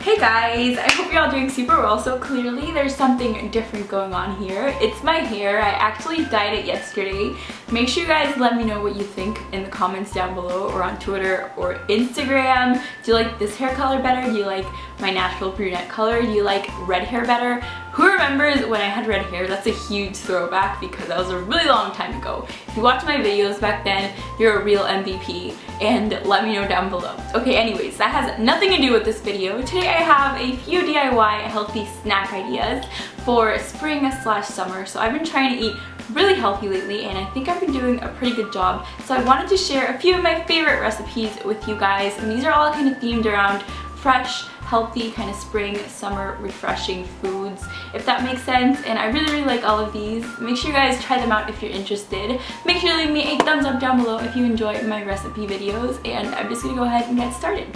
Hey guys, I hope you're all doing super well. So clearly there's something different going on here. It's my hair. I actually dyed it yesterday. Make sure you guys let me know what you think in the comments down below or on Twitter or Instagram. Do you like this hair color better? Do you like my natural brunette color? Do you like red hair better? Who remembers when I had red hair? That's a huge throwback because that was a really long time ago. If you watched my videos back then, you're a real MVP, and let me know down below. Okay, anyways, that has nothing to do with this video. Today I have a few DIY healthy snack ideas for spring/summer. So I've been trying to eat really healthy lately, and I think I've been doing a pretty good job. So I wanted to share a few of my favorite recipes with you guys, and these are all kind of themed around fresh, healthy, kind of spring, summer, refreshing foods, if that makes sense. And I really like all of these. Make sure you guys try them out if you're interested. Make sure to leave me a thumbs up down below if you enjoy my recipe videos, and I'm just gonna go ahead and get started.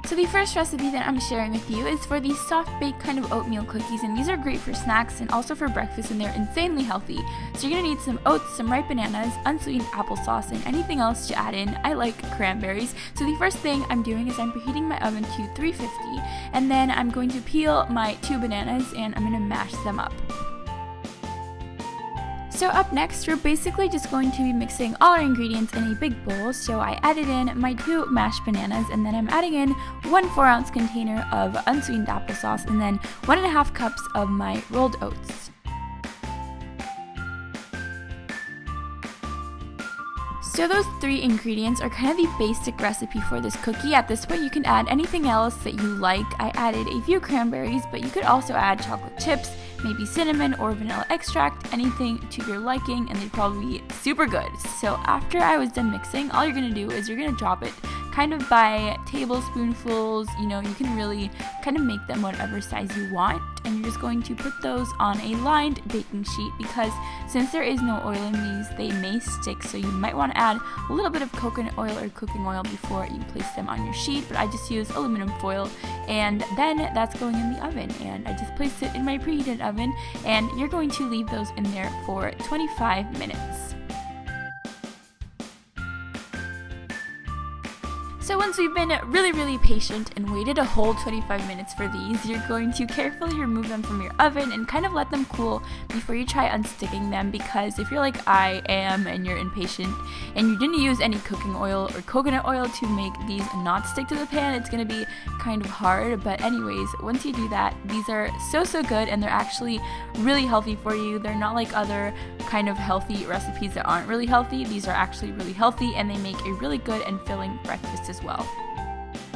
So the first recipe that I'm sharing with you is for these soft-baked kind of oatmeal cookies, and these are great for snacks and also for breakfast, and they're insanely healthy. So you're gonna need some oats, some ripe bananas, unsweetened applesauce, and anything else to add in. I like cranberries. So the first thing I'm doing is I'm preheating my oven to 350, and then I'm going to peel my 2 bananas and I'm gonna mash them up. So up next, we're basically just going to be mixing all our ingredients in a big bowl. So I added in my 2 mashed bananas, and then I'm adding in 1 4-ounce container of unsweetened applesauce, and then 1.5 cups of my rolled oats. So those 3 ingredients are kind of the basic recipe for this cookie. At this point, you can add anything else that you like. I added a few cranberries, but you could also add chocolate chips, maybe cinnamon or vanilla extract, anything to your liking, and they'd probably be super good. So after I was done mixing, all you're gonna do is you're gonna drop it kind of by tablespoonfuls. You know, you can really kind of make them whatever size you want, and you're just going to put those on a lined baking sheet, because since there is no oil in these, they may stick, so you might want to add a little bit of coconut oil or cooking oil before you place them on your sheet, but I just use aluminum foil, and then that's going in the oven, and I just placed it in my preheated oven, and you're going to leave those in there for 25 minutes. So once we've been really patient and waited a whole 25 minutes for these, you're going to carefully remove them from your oven and kind of let them cool before you try unsticking them, because if you're like I am and you're impatient and you didn't use any cooking oil or coconut oil to make these not stick to the pan, it's going to be kind of hard. But anyways, once you do that, these are so good, and they're actually really healthy for you. They're not like other kind of healthy recipes that aren't really healthy. These are actually really healthy, and they make a really good and filling breakfast as well.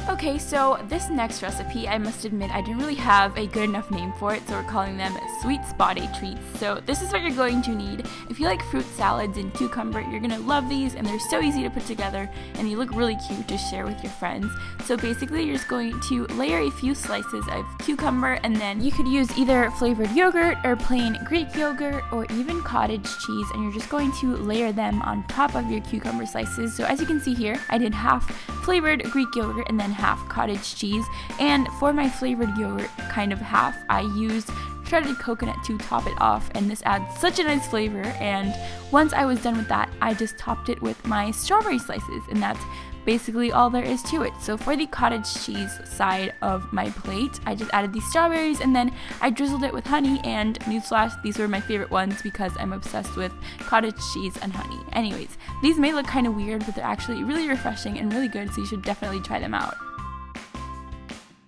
Okay, so this next recipe, I must admit, I didn't really have a good enough name for it, so we're calling them sweet spotty treats. So this is what you're going to need. If you like fruit salads and cucumber, you're gonna love these, and they're so easy to put together, and they look really cute to share with your friends. So basically, you're just going to layer a few slices of cucumber, and then you could use either flavored yogurt or plain Greek yogurt or even cottage cheese, and you're just going to layer them on top of your cucumber slices. So as you can see here, I did half flavored Greek yogurt and then half cottage cheese, and for my flavored yogurt kind of half, I used shredded coconut to top it off, and this adds such a nice flavor. And once I was done with that, I just topped it with my strawberry slices, and that's basically all there is to it. So for the cottage cheese side of my plate, I just added these strawberries, and then I drizzled it with honey, and newsflash, these were my favorite ones because I'm obsessed with cottage cheese and honey. Anyways, these may look kind of weird, but they're actually really refreshing and really good, so you should definitely try them out.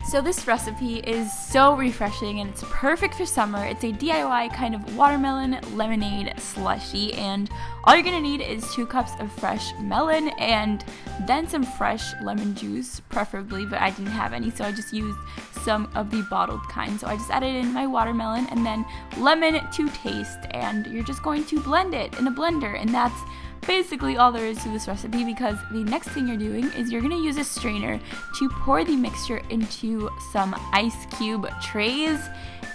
So this recipe is so refreshing, and it's perfect for summer. It's a DIY kind of watermelon lemonade slushy, and all you're gonna need is 2 cups of fresh melon and then some fresh lemon juice, preferably, but I didn't have any, so I just used some of the bottled kind. So I just added in my watermelon and then lemon to taste, and you're just going to blend it in a blender, and that's basically all there is to this recipe, because the next thing you're doing is you're going to use a strainer to pour the mixture into some ice cube trays.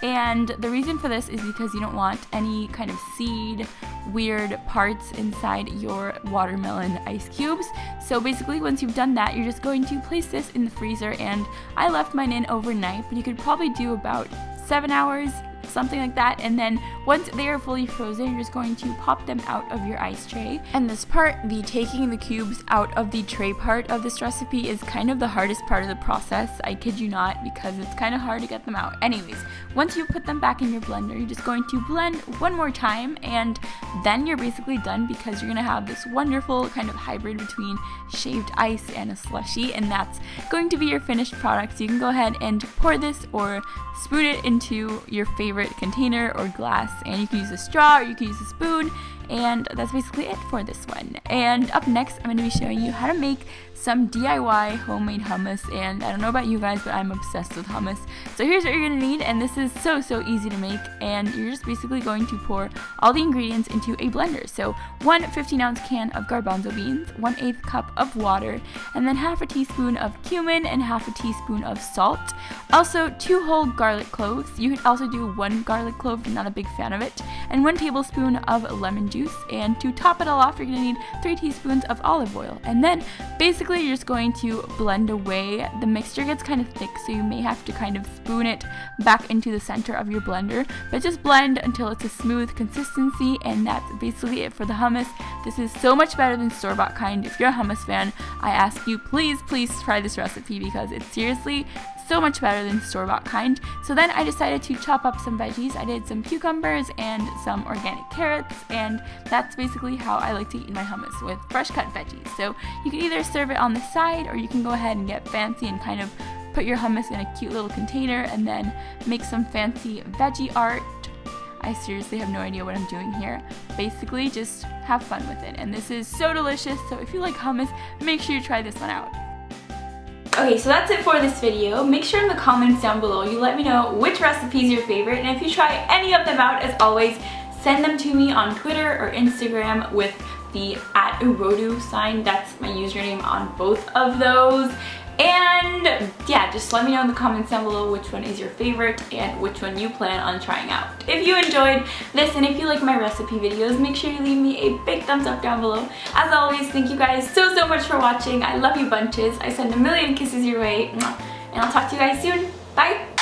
And the reason for this is because you don't want any kind of seed, weird parts inside your watermelon ice cubes. So basically, once you've done that, you're just going to place this in the freezer, and I left mine in overnight, but you could probably do about 7 hours, something like that. And then once they are fully frozen, you're just going to pop them out of your ice tray. And this part, the taking the cubes out of the tray part of this recipe, is kind of the hardest part of the process. I kid you not, because it's kind of hard to get them out. Anyways, once you put them back in your blender, you're just going to blend one more time, and then you're basically done, because you're gonna have this wonderful kind of hybrid between shaved ice and a slushie, and that's going to be your finished product. So you can go ahead and pour this or spoon it into your favorite container or glass, and you can use a straw or you can use a spoon. And that's basically it for this one. And up next, I'm going to be showing you how to make some DIY homemade hummus. And I don't know about you guys, but I'm obsessed with hummus. So here's what you're going to need, and this is so easy to make. And you're just basically going to pour all the ingredients into a blender. So one 15-ounce can of garbanzo beans, 1/8 cup of water, and then half a teaspoon of cumin and half a teaspoon of salt. Also 2 whole garlic cloves. You could also do 1 garlic clove if you're not a big fan of it. And 1 tablespoon of lemon juice. And to top it all off, you're going to need 3 teaspoons of olive oil. And then basically you're just going to blend away. The mixture gets kind of thick, so you may have to kind of spoon it back into the center of your blender, but just blend until it's a smooth consistency. And that's basically it for the hummus. This is so much better than store-bought kind. If you're a hummus fan, I ask you, please try this recipe, because it's seriously so much better than store-bought kind. So then I decided to chop up some veggies. I did some cucumbers and some organic carrots, and that's basically how I like to eat my hummus, with fresh cut veggies. So you can either serve it on the side, or you can go ahead and get fancy and kind of put your hummus in a cute little container and then make some fancy veggie art. I seriously have no idea what I'm doing here. Basically, just have fun with it. And this is so delicious, so if you like hummus, make sure you try this one out. Okay, so that's it for this video. Make sure in the comments down below you let me know which recipe is your favorite, and if you try any of them out, as always, send them to me on Twitter or Instagram with the @uwodoo sign. That's my username on both of those. And yeah, just let me know in the comments down below which one is your favorite and which one you plan on trying out. If you enjoyed this and if you like my recipe videos, make sure you leave me a big thumbs up down below. As always, thank you guys so much for watching. I love you bunches. I send a million kisses your way. And I'll talk to you guys soon. Bye!